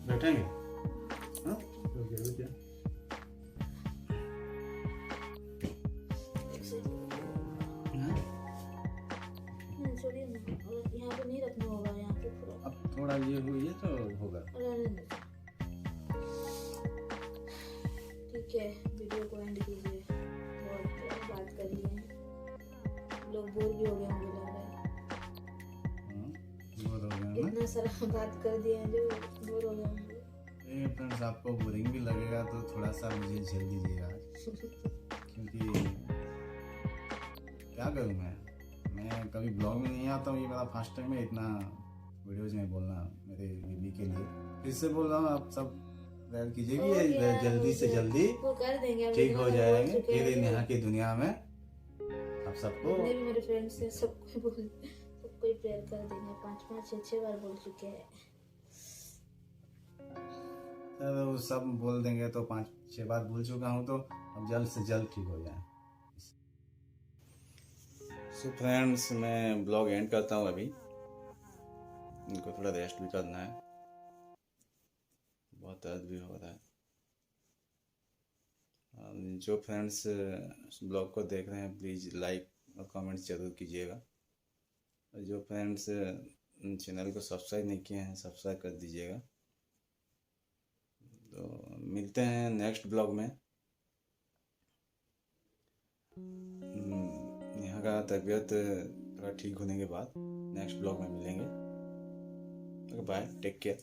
बैठेंगे। हाँ? छोड़िए ना, और यहाँ पे नहीं रखना होगा, यहाँ पे पूरा अब थोड़ा ये हुई है तो होगा। रहने दो। ठीक है, वीडियो को एंड कीजिए। बहुत बात कर लिए हैं, लोग बोर भी हो गए होंगे लग रहा है। बोर हो गए ना? इतना सारा बात कर दिए हैं जो बोर हो गए होंगे। फ्रेंड्स, आपको बोरिंग भी लगेगा तो थोड़ा सा मुझे झेल दीजिएगा, क्योंकि क्या करूँ मैं कभी ब्लॉग में नहीं आता हूँ। ये मेरा फर्स्ट टाइम है इतना वीडियोज में बोलना मेरे बीबी के लिए। फिर से बोल रहा हूँ, आप सब प्यार कीजिए कि जल्दी से जल्दी वो कर देंगे, अब ठीक हो इतना जाएंगे बोल चुके फिर हैं। यहाँ की दुनिया में आप सबको। जितने भी मेरे फ्रेंड्स हैं सबको ही प्रेयर कर देंगे। 5-5 6-6 बार बोल चुके हैं। वो सब बोल देंगे तो 5-6 बार बोल चुका हूँ, तो अब जल्द से जल्द ठीक हो जाए। सो फ्रेंड्स, मैं ब्लॉग एंड करता हूँ अभी। इनको थोड़ा रेस्ट भी करना है, बहुत दर्द भी हो रहा है। जो फ्रेंड्स ब्लॉग को देख रहे हैं प्लीज़ लाइक और कमेंट्स जरूर कीजिएगा। और जो फ्रेंड्स चैनल को सब्सक्राइब नहीं किए हैं सब्सक्राइब कर दीजिएगा। तो मिलते हैं नेक्स्ट ब्लॉग में। यहाँ का तबीयत थोड़ा ठीक होने के बाद नेक्स्ट ब्लॉग में मिलेंगे। Bye, take care.